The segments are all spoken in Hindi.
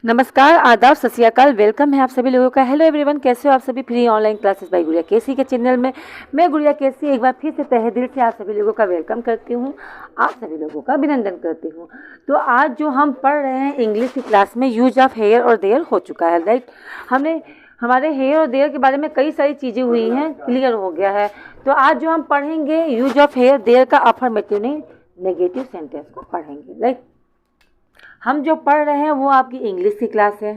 नमस्कार, आदाब, सत श्री अकाल। वेलकम है आप सभी लोगों का। हेलो एवरीवन, कैसे हो आप सभी। फ्री ऑनलाइन क्लासेस बाय गुड़िया केसी के चैनल में मैं गुड़िया केसी एक बार फिर से तहे दिल से आप सभी लोगों का वेलकम करती हूँ, आप सभी लोगों का अभिनंदन करती हूँ। तो आज जो हम पढ़ रहे हैं इंग्लिश की क्लास में यूज ऑफ हेयर और देयर हो चुका है, राइट। हमने हमारे हेयर और देयर के बारे में कई सारी चीज़ें हुई हैं, क्लियर हो गया है। तो आज जो हम पढ़ेंगे यूज ऑफ हेयर देयर का अफर्मेटिव नेगेटिव सेंटेंस को पढ़ेंगे, राइट। हम जो पढ़ रहे हैं वो आपकी इंग्लिश की क्लास है।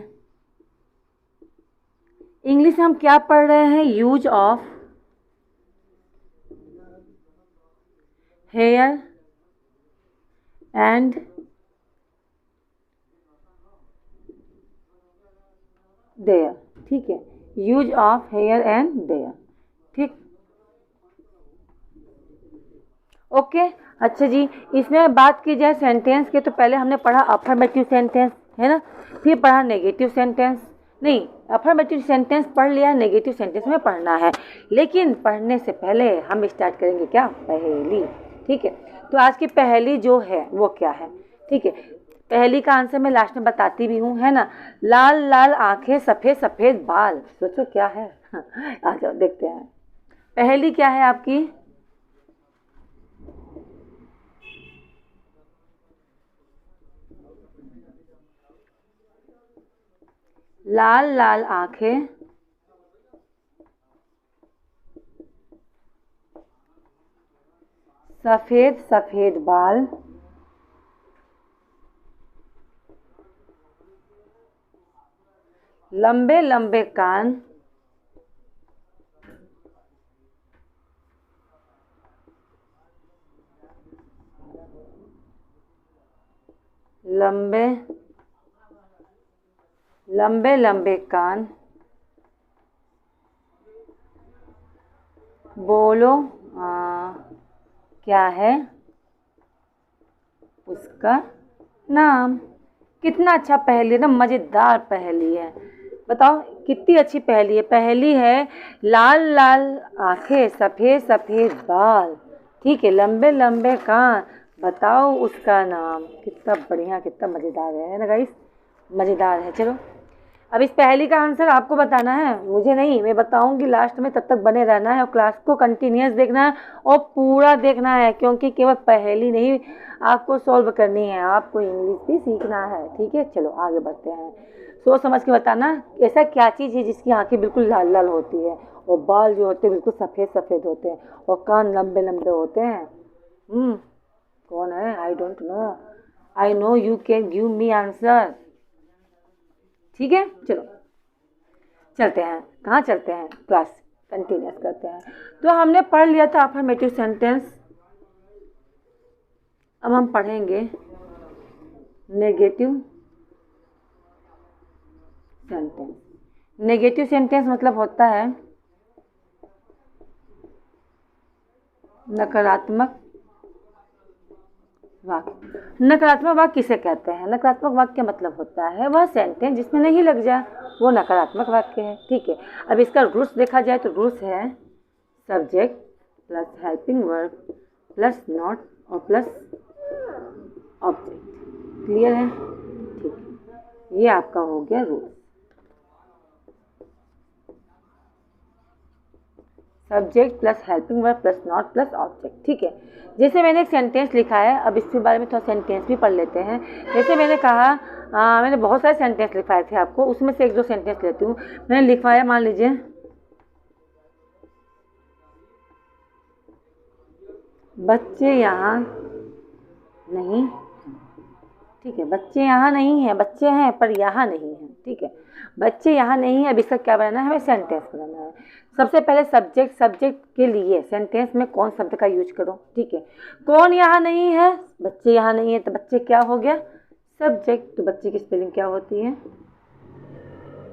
इंग्लिश में हम क्या पढ़ रहे हैं, use of here and there, ठीक है। Use of here and there, ठीक, ओके। अच्छा जी, इसमें बात की जाए सेंटेंस के तो पहले हमने पढ़ा अफर्मेटिव सेंटेंस, है ना। फिर पढ़ा नेगेटिव सेंटेंस, नहीं अफर्मेटिव सेंटेंस पढ़ लिया, नेगेटिव सेंटेंस में पढ़ना है। लेकिन पढ़ने से पहले हम स्टार्ट करेंगे क्या, पहेली, ठीक है। तो आज की पहेली जो है वो क्या है, ठीक है। पहेली का आंसर मैं लास्ट में बताती भी हूँ, है ना। लाल लाल आंखें, सफ़ेद सफ़ेद बाल, सोचो क्या है। आ जाओ देखते हैं पहेली क्या है आपकी। लाल लाल आंखें, सफेद सफेद बाल, लंबे लंबे कान, लंबे लंबे लंबे कान, बोलो क्या है उसका नाम। कितना अच्छा पहेली है ना, मज़ेदार पहेली है। बताओ कितनी अच्छी पहेली है। पहेली है लाल लाल आंखें, सफ़ेद सफ़ेद बाल, ठीक है, लंबे लंबे कान, बताओ उसका नाम। कितना बढ़िया, कितना मज़ेदार है ना गाइस, मज़ेदार है। चलो अब इस पहेली का आंसर आपको बताना है, मुझे नहीं, मैं बताऊंगी लास्ट में। तब तक बने रहना है और क्लास को कंटिन्यूस देखना है और पूरा देखना है, क्योंकि केवल पहेली नहीं आपको सॉल्व करनी है, आपको इंग्लिश भी सीखना है, ठीक है। चलो आगे बढ़ते हैं। सोच समझ के बताना ऐसा क्या चीज़ है जिसकी आंखें बिल्कुल लाल लाल होती है और बाल जो होते हैं बिल्कुल सफ़ेद सफ़ेद होते हैं और कान लंबे लंबे होते हैं। कौन है, I don't know, I know you can give me answer, ठीक है। चलो चलते हैं, कहाँ चलते हैं, क्लास कंटिन्यूस करते हैं। तो हमने पढ़ लिया था अफर्मेटिव सेंटेंस, अब हम पढ़ेंगे नेगेटिव सेंटेंस। नेगेटिव सेंटेंस मतलब होता है नकारात्मक वाक्य। नकारात्मक वाक्य किसे कहते हैं, नकारात्मक वाक्य मतलब होता है वह सेंटेंस जिसमें नहीं लग जाए, वो नकारात्मक वाक्य है, ठीक है। अब इसका रूल्स देखा जाए तो रूल्स है subject plus helping verb plus not और प्लस ऑब्जेक्ट, क्लियर है, ठीक है। ये आपका हो गया rules, subject plus helping verb plus not plus object, ठीक है। जैसे मैंने एक सेंटेंस लिखा है, अब इसके बारे में थोड़ा सेंटेंस भी पढ़ लेते हैं। जैसे मैंने कहा मैंने बहुत सारे सेंटेंस लिखवाए थे आपको, उसमें से एक दो सेंटेंस लेती हूँ। मैंने लिखवाया, मान लीजिए बच्चे यहाँ नहीं, ठीक है। बच्चे यहाँ नहीं है, बच्चे हैं पर यहाँ नहीं है, ठीक है। बच्चे यहाँ नहीं है, अब इसका क्या बनाना है, हमें सेंटेंस बनाना है। सबसे पहले सब्जेक्ट, सब्जेक्ट के लिए सेंटेंस में कौन शब्द का यूज करो, ठीक है। कौन यहाँ नहीं है, बच्चे यहाँ नहीं है, तो बच्चे क्या हो गया, सब्जेक्ट। तो बच्चे की स्पेलिंग क्या होती है,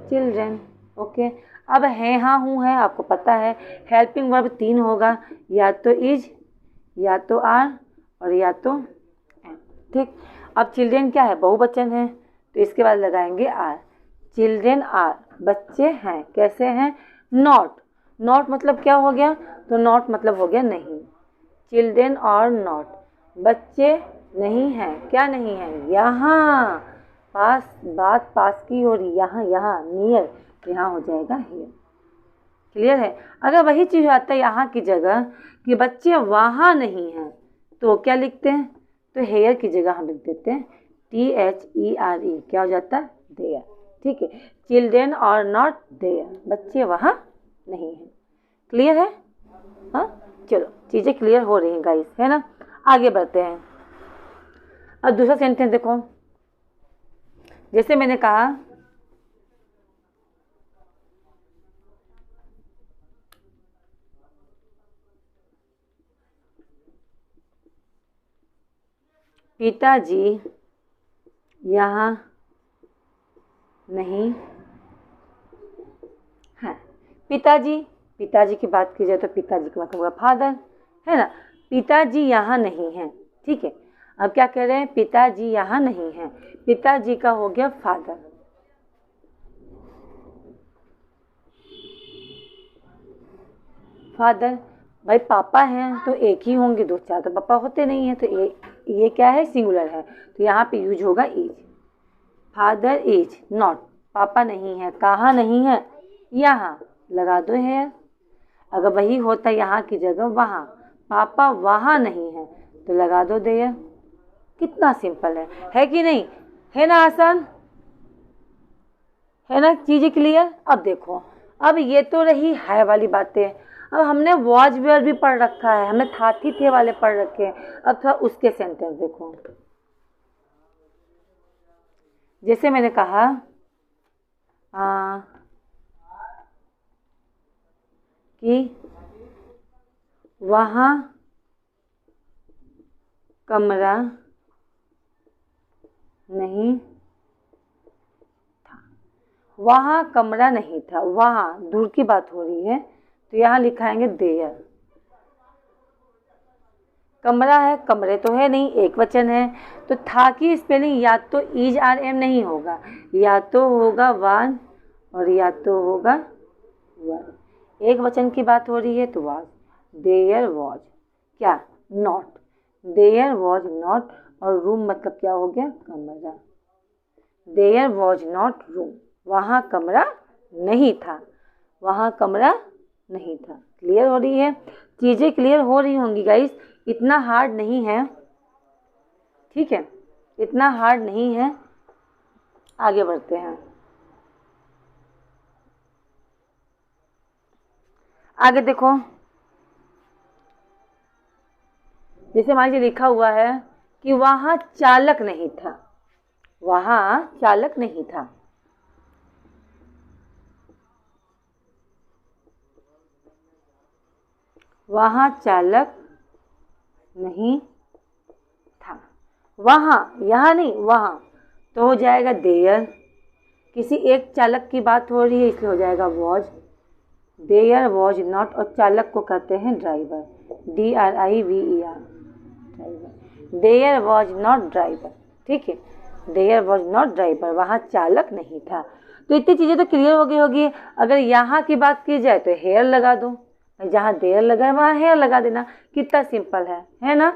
चिल्ड्रेन, ओके। अब है, हाँ, हूँ, है, आपको पता है। हेल्पिंग वर्ब 3 होगा, या तो इज, या तो आर और या तो एम, ठीक। अब चिल्ड्रेन क्या है, बहुवचन है, तो इसके बाद लगाएंगे आर। चिल्ड्रेन आर, बच्चे हैं, कैसे हैं, नॉट। नॉट मतलब क्या हो गया, तो नॉट मतलब हो गया नहीं। चिल्ड्रेन आर नॉट, बच्चे नहीं हैं, क्या नहीं है, यहाँ, बात पास की और यहाँ यहाँ नियर, यहाँ हो जाएगा हेयर। क्लियर है। अगर वही चीज़ आता है यहाँ की जगह कि बच्चे वहाँ नहीं हैं, तो क्या लिखते हैं? तो हेयर की जगह हम लिख देते हैं THERE, क्या हो जाता है? देयर। ठीक है, चिल्ड्रेन आर नॉट देयर, बच्चे वहाँ नहीं हैं। क्लियर है? हाँ, चलो चीज़ें क्लियर हो रही हैं गाइस, है ना। आगे बढ़ते हैं। अब दूसरा सेंटेंस देखो, जैसे मैंने कहा पिताजी यहाँ नहीं है। पिताजी की बात की जाए तो पिताजी का मतलब होगा फादर, है ना। पिताजी यहाँ नहीं है, ठीक है। अब क्या कह रहे हैं? पिताजी यहाँ नहीं है, पिताजी का हो गया फादर। फादर, भाई पापा हैं तो एक ही होंगे, दो चार तो पापा होते नहीं हैं, तो ये क्या है? सिंगुलर है, तो यहाँ पे यूज होगा इज। फादर इज नॉट, पापा नहीं है, कहाँ नहीं है? यहाँ, लगा दो है। अगर वही होता यहाँ की जगह वहाँ, पापा वहाँ नहीं है, तो लगा दो देयर। कितना सिंपल है कि नहीं? है ना आसान, है ना। चीज़ें क्लियर। अब देखो, अब ये तो रही है वाली बातें। अब हमने वॉज वेयर भी पढ़ रखा है, हमने था थी थे वाले पढ़ रखे हैं। अब थोड़ा उसके सेंटेंस देखो। जैसे मैंने कहा कि वहाँ कमरा नहीं था, वहाँ कमरा नहीं था, वहाँ दूर की बात हो रही है, तो यहाँ लिखाएंगे देयर। कमरा है, कमरे तो है नहीं, एक वचन है, तो था की स्पेलिंग या तो इज आर एम नहीं होगा, या तो होगा वन और या तो होगा वन। एक वचन की बात हो रही है तो वॉज। देयर वॉज क्या? नॉट। देयर वॉज नॉट, और रूम मतलब क्या हो गया? कमरा। देयर वॉज नॉट रूम, वहाँ कमरा नहीं था, वहाँ कमरा नहीं था। क्लियर हो रही है? चीज़ें क्लियर हो रही होंगी गाइस, इतना हार्ड नहीं है, ठीक है, इतना हार्ड नहीं है। आगे बढ़ते हैं। आगे देखो, जैसे मान लीजिए लिखा हुआ है कि वहाँ चालक नहीं था, वहाँ चालक नहीं था। वहाँ चालक नहीं था, वहाँ, यहाँ नहीं, वहाँ, तो हो जाएगा देयर। किसी एक चालक की बात हो रही है इसलिए हो जाएगा वॉज। देयर वॉज नॉट, और चालक को कहते हैं driver, DRIVER, driver. There was not driver, ठीक है, देयर वॉज नॉट ड्राइवर, वहाँ चालक नहीं था। तो इतनी चीज़ें तो क्लियर हो गई होगी। अगर यहाँ की बात की जाए तो हेयर लगा दो, जहाँ देयर लगा है वहाँ हेयर लगा देना। कितना सिंपल है ना।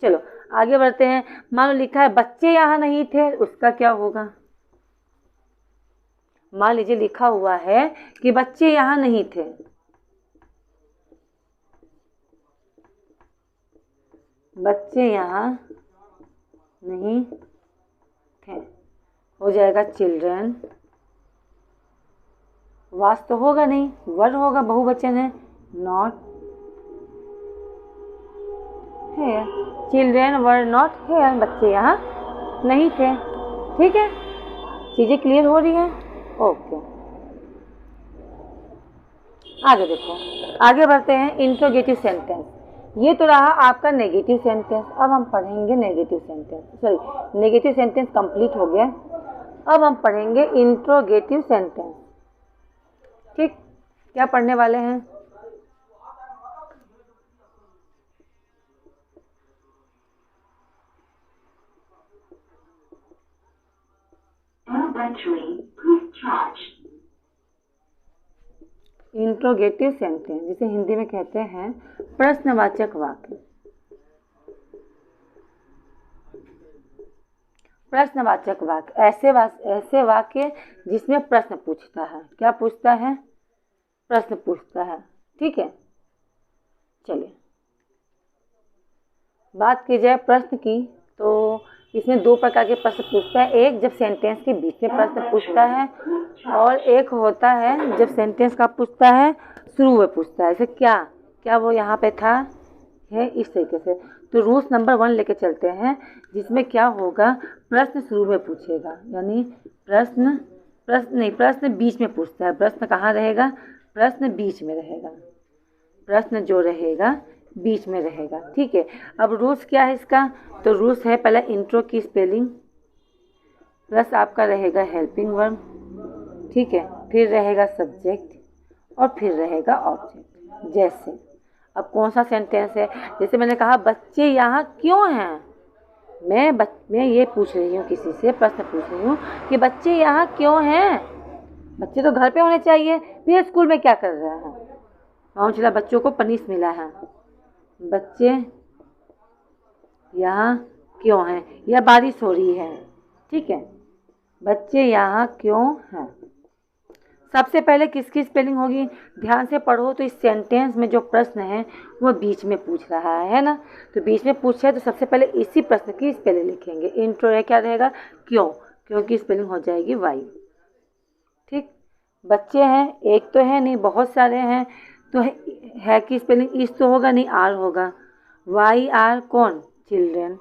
चलो आगे बढ़ते हैं। मान लो लिखा है बच्चे यहाँ नहीं थे, उसका क्या होगा? मान लीजिए लिखा हुआ है कि बच्चे यहाँ नहीं थे, बच्चे यहाँ नहीं थे, हो जाएगा चिल्ड्रन। वास तो होगा नहीं, वर होगा, बहुवचन है, not here. Children were not here, बच्चे यहाँ नहीं थे। ठीक है, चीज़ें क्लियर हो रही हैं? ओके, आगे देखो, आगे बढ़ते हैं। इंट्रोगेटिव सेंटेंस, ये तो रहा आपका नेगेटिव सेंटेंस। अब हम पढ़ेंगे negative sentence, sorry negative sentence complete हो गया। अब हम पढ़ेंगे इंट्रोगेटिव सेंटेंस। ठीक, क्या पढ़ने वाले हैं? इंट्रोगेटिव सेंटेंस जिसे हिंदी में कहते हैं प्रश्नवाचक वाक्य। प्रश्नवाचक वाक्य, ऐसे वाक्य जिसमें प्रश्न पूछता है। क्या पूछता है? प्रश्न पूछता है। ठीक है, चलिए बात की जाए प्रश्न की, तो इसमें दो प्रकार के प्रश्न पूछता है। एक जब सेंटेंस के बीच में प्रश्न पूछता है, और एक होता है जब सेंटेंस का पूछता है शुरू में पूछता है। जैसे क्या वो यहाँ पे था, है, इस तरीके से। तो रूल्स नंबर 1 लेके चलते हैं, जिसमें क्या होगा, प्रश्न शुरू में पूछेगा, यानी प्रश्न बीच में पूछता है। प्रश्न कहाँ रहेगा? प्रश्न बीच में रहेगा। प्रश्न जो रहेगा बीच में रहेगा। ठीक है, अब रूल्स क्या है इसका? तो रूल्स है, पहला इंट्रो की स्पेलिंग, प्लस आपका रहेगा हेल्पिंग वर्ब। ठीक है, फिर रहेगा सब्जेक्ट, और फिर रहेगा ऑब्जेक्ट। जैसे अब कौन सा सेंटेंस है? जैसे मैंने कहा बच्चे यहाँ क्यों हैं। मैं ये पूछ रही हूँ, किसी से प्रश्न पूछ रही हूँ कि बच्चे यहाँ क्यों हैं। बच्चे तो घर पे होने चाहिए, फिर स्कूल में क्या कर रहे हैं? मालूम चला बच्चों को पनिश मिला है। बच्चे यहाँ क्यों हैं, या बारिश हो रही है। ठीक है, बच्चे यहाँ क्यों हैं। सबसे पहले किसकी स्पेलिंग होगी? ध्यान से पढ़ो तो इस सेंटेंस में जो प्रश्न है वो बीच में पूछ रहा है ना। तो बीच में पूछा है तो सबसे पहले इसी प्रश्न की स्पेलिंग लिखेंगे। इंट्रो है, क्या रहेगा? क्यों की स्पेलिंग हो जाएगी वाई। ठीक, बच्चे हैं, एक तो है नहीं, बहुत सारे हैं, तो है की स्पेलिंग इस तो होगा नहीं, आर होगा। वाई आर कौन? चिल्ड्रेन।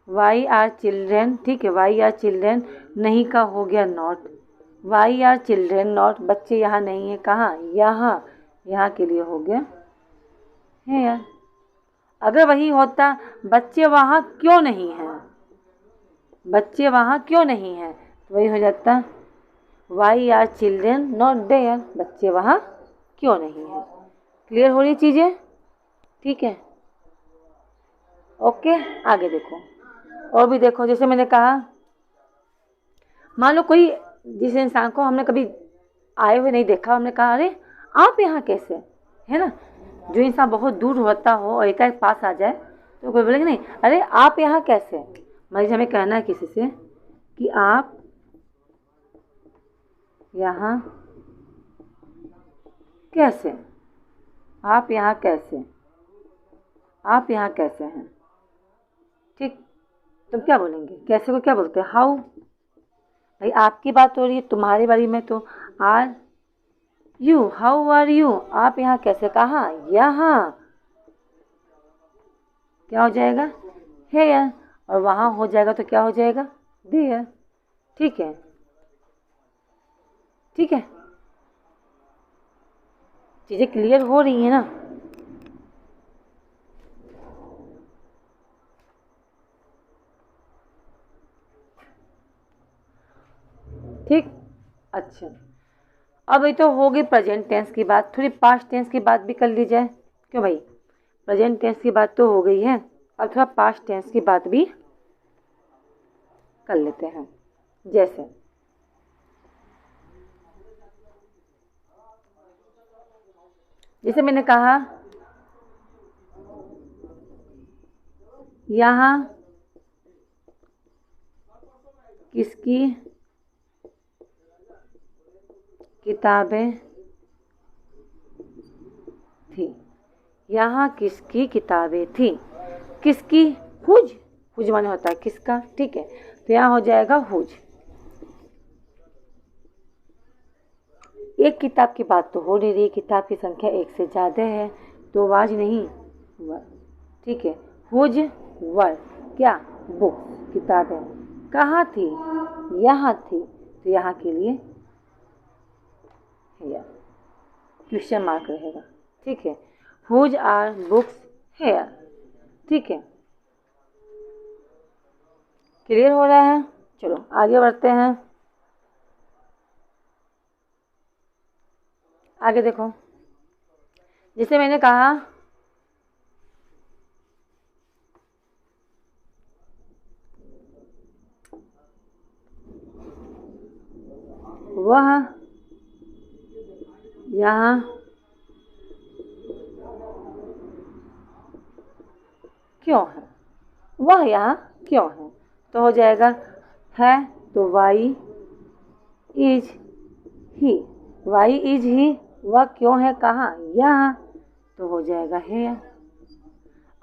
Why are children. ठीक है, वाई आर चिल्ड्रेन, नहीं का हो गया not. Why are children not, बच्चे यहाँ नहीं है। कहाँ? यहाँ के लिए हो गया है यार। अगर वही होता बच्चे वहाँ क्यों नहीं हैं, बच्चे वहाँ क्यों नहीं हैं, तो वही हो जाता why are children not there, बच्चे वहाँ क्यों नहीं हैं। क्लियर हो रही चीज़ें? ठीक है, ओके। आगे देखो, और भी देखो। जैसे मैंने कहा, मान लो कोई, जिस इंसान को हमने कभी आए हुए नहीं देखा, हमने कहा अरे आप यहाँ कैसे, है ना। जो इंसान बहुत दूर होता हो और एकाएक पास आ जाए तो कोई बोलेगा नहीं अरे आप यहाँ कैसे। मतलब हमें कहना है किसी से कि आप यहाँ कैसे, आप यहाँ कैसे, आप यहाँ कैसे हैं। ठीक, तुम क्या बोलेंगे? कैसे को क्या बोलते हैं? हाउ। भाई आपकी बात हो रही है, तुम्हारे बारे में तो are you, how are you, आप यहाँ कैसे। कहाँ? यहाँ। क्या हो जाएगा? हेयर। और वहाँ हो जाएगा तो क्या हो जाएगा? देयर। ठीक है, ठीक है, चीज़ें क्लियर हो रही है ना। ठीक, अच्छा। अब ये तो हो गई प्रेजेंट टेंस की बात, थोड़ी पास्ट टेंस की बात भी कर ली जाए। क्यों भाई, प्रेजेंट टेंस की बात तो हो गई है, अब थोड़ा पास्ट टेंस की बात भी कर लेते हैं। जैसे मैंने कहा यहाँ किसकी किताबें थी, यहाँ किसकी किताबें थी। किसकी? हुज। हुज माने होता है किसका। ठीक है, तो यहाँ हो जाएगा हुज। एक किताब की बात तो हो नहीं रही, किताब की संख्या एक से ज़्यादा है, तो वाज नहीं वर। ठीक है, हुज वर क्या? बुक, किताबें। कहाँ थी? यहाँ थी, तो यहाँ के लिए हेयर, क्वेश्चन मार्क रहेगा। ठीक है, हुज आर बुक्स हेयर। ठीक है, क्लियर हो रहा है। चलो आगे बढ़ते हैं। आगे देखो, जैसे मैंने कहा वह यहाँ क्यों है, वह यहाँ क्यों है। तो हो जाएगा है, तो why is he. Why is he, वह क्यों है कहाँ, यहाँ, तो हो जाएगा हेयर।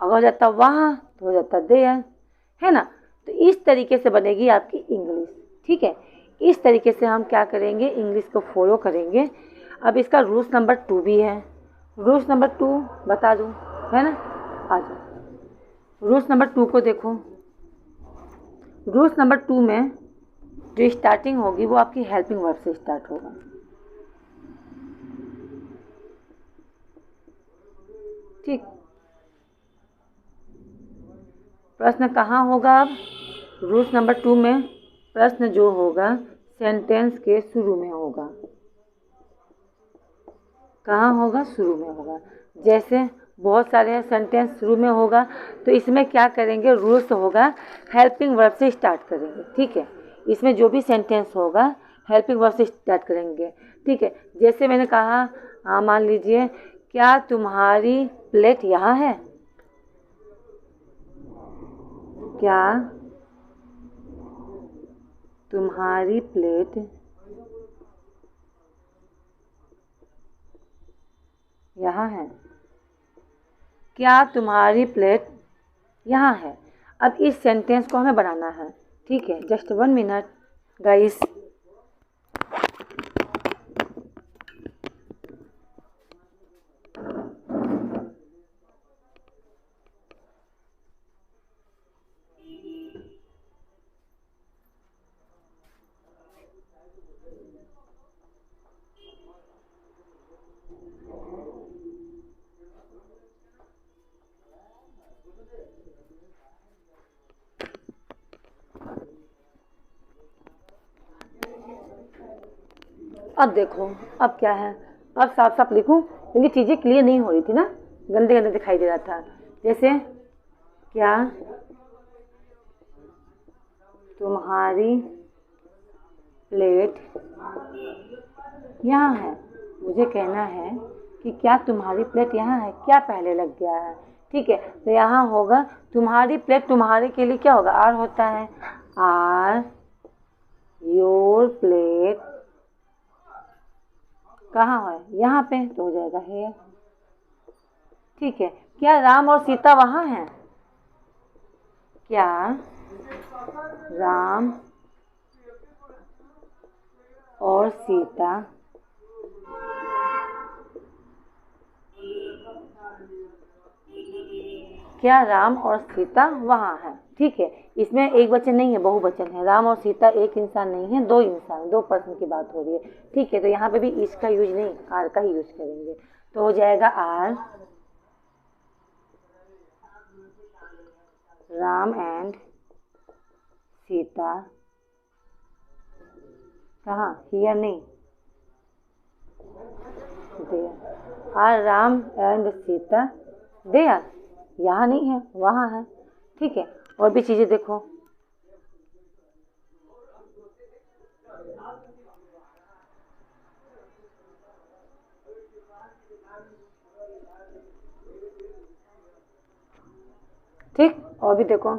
अगर हो जाता वहाँ तो हो जाता देयर, है ना। तो इस तरीके से बनेगी आपकी इंग्लिश, ठीक है। इस तरीके से हम क्या करेंगे, इंग्लिश को फॉलो करेंगे। अब इसका रूल्स नंबर 2 भी है। रूल्स नंबर 2 बता दूँ, है ना। आ जाओ, रूल्स नंबर 2 को देखो। रूल्स नंबर 2 में जो स्टार्टिंग होगी वो आपकी हेल्पिंग वर्ब से स्टार्ट होगा, ठीक। प्रश्न कहाँ होगा अब, रूल्स नंबर 2 में प्रश्न जो होगा सेंटेंस के शुरू में होगा। कहाँ होगा, शुरू में होगा। जैसे बहुत सारे सेंटेंस शुरू में होगा, तो इसमें क्या करेंगे, रूल्स होगा हेल्पिंग वर्ब से स्टार्ट करेंगे, ठीक है। इसमें जो भी सेंटेंस होगा हेल्पिंग वर्ब से स्टार्ट करेंगे, ठीक है। जैसे मैंने कहा, मान लीजिए, क्या तुम्हारी प्लेट यहाँ है, क्या तुम्हारी प्लेट यहाँ है, क्या तुम्हारी प्लेट यहाँ है। अब इस सेंटेंस को हमें बनाना है, ठीक है। Just 1 minute guys. अब देखो, अब क्या है, अब साफ साफ लिखूं क्योंकि चीज़ें क्लियर नहीं हो रही थी ना, गंदे गंदे दिखाई दे रहा था। जैसे क्या तुम्हारी प्लेट यहाँ है, मुझे कहना है कि क्या तुम्हारी प्लेट यहाँ है, क्या पहले लग गया है, ठीक है। तो यहाँ होगा तुम्हारी प्लेट, तुम्हारे के लिए क्या होगा, आर होता है, आर योर प्लेट कहाँ है, यहाँ पे, तो हो जाएगा है, ठीक है। क्या राम और सीता वहाँ हैं, क्या राम और सीता क्या राम और सीता वहाँ है, ठीक है। इसमें एक वचन नहीं है, बहुवचन है। राम और सीता एक इंसान नहीं है, 2 इंसान, 2 पर्सन की बात हो रही है, ठीक है। तो यहाँ पे भी इस का यूज नहीं, आर का ही यूज करेंगे, तो हो जाएगा आर राम एंड सीता कहाँ, हियर नहीं, there. Are Ram and Sita there, यहाँ नहीं है, वहाँ है, ठीक है। और भी चीज़ें देखो, ठीक। और भी देखो,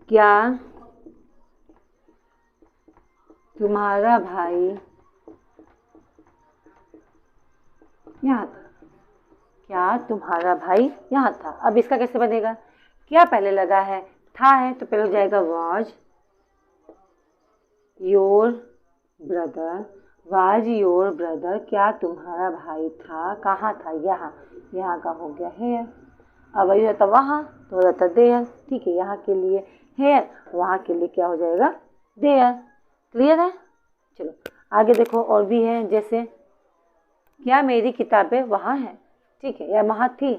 क्या तुम्हारा भाई यहाँ था, क्या तुम्हारा भाई यहाँ था। अब इसका कैसे बनेगा, क्या पहले लगा है, था है, तो पहले हो जाएगा was your brother, was your brother, क्या तुम्हारा भाई था, कहाँ था, यहाँ, यहाँ का हो गया है। अब वही होता वहाँ, तो हो जाता देयर, ठीक है। यहाँ के लिए हेयर, वहाँ के लिए क्या हो जाएगा, देयर। क्लियर है, चलो आगे देखो। और भी है, जैसे क्या मेरी किताबें वहाँ हैं, ठीक है, या वहाँ थी।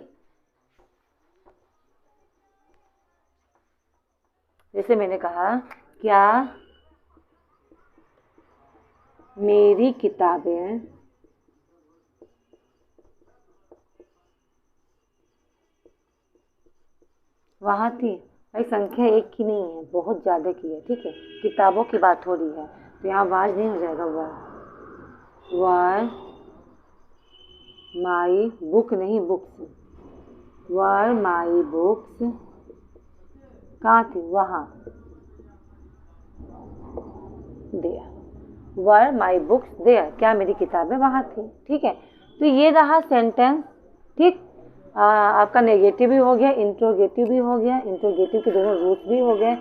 जैसे मैंने कहा, क्या मेरी किताबें वहाँ थी। भाई संख्या एक की नहीं है, बहुत ज़्यादा की है, ठीक है। किताबों की बात हो रही है, तो यहाँ वाज नहीं हो जाएगा, वाज। वर माई बुक नहीं बुक्स, वर माई बुक्स कहाँ थी, वहाँ, there, were my books there, क्या मेरी किताबें वहाँ थी। ठीक है, तो ये रहा सेंटेंस। ठीक, आपका नेगेटिव भी हो गया, इंट्रोगेटिव भी हो गया, इंट्रोगेटिव के दोनों रूट भी हो गए।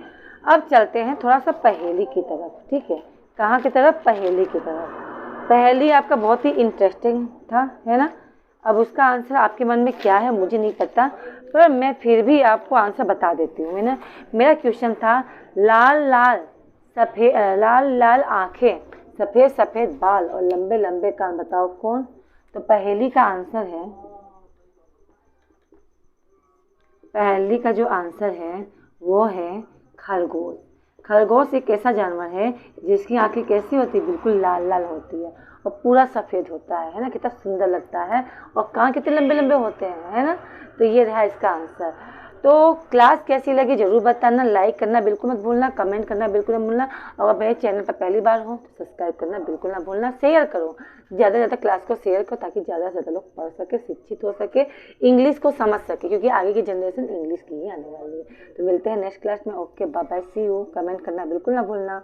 अब चलते हैं थोड़ा सा पहेली की तरफ। ठीक है, कहाँ की तरफ, पहेली की तरफ। पहेली आपका बहुत ही इंटरेस्टिंग था, है ना। अब उसका आंसर आपके मन में क्या है मुझे नहीं पता, पर मैं फिर भी आपको आंसर बता देती हूँ। है ना, मेरा क्वेश्चन था लाल लाल सफ़ेद, लाल लाल आँखें, सफ़ेद सफ़ेद बाल और लंबे लंबे कान, बताओ कौन। तो पहेली का आंसर है, पहेली का जो आंसर है वो है खरगोश। खरगोश एक ऐसा जानवर है जिसकी आंखें कैसी होती है, बिल्कुल लाल लाल होती है और पूरा सफ़ेद होता है ना, कितना सुंदर लगता है, और कान कितने लंबे लंबे होते हैं, है ना। तो ये रहा इसका आंसर। तो क्लास कैसी लगी ज़रूर बताना, लाइक करना बिल्कुल मत भूलना, कमेंट करना बिल्कुल मत भूलना, और मेरे चैनल पर पहली बार हो तो सब्सक्राइब करना बिल्कुल ना भूलना। शेयर करो, ज़्यादा से ज़्यादा क्लास को शेयर करो ताकि ज़्यादा से ज़्यादा लोग पढ़ सके, शिक्षित हो सके, इंग्लिश को समझ सके, क्योंकि आगे की जनरेशन इंग्लिश की ही आने वाली है। तो मिलते हैं नेक्स्ट क्लास में। Okay, bye bye, see you. Comment करना बिल्कुल ना भूलना।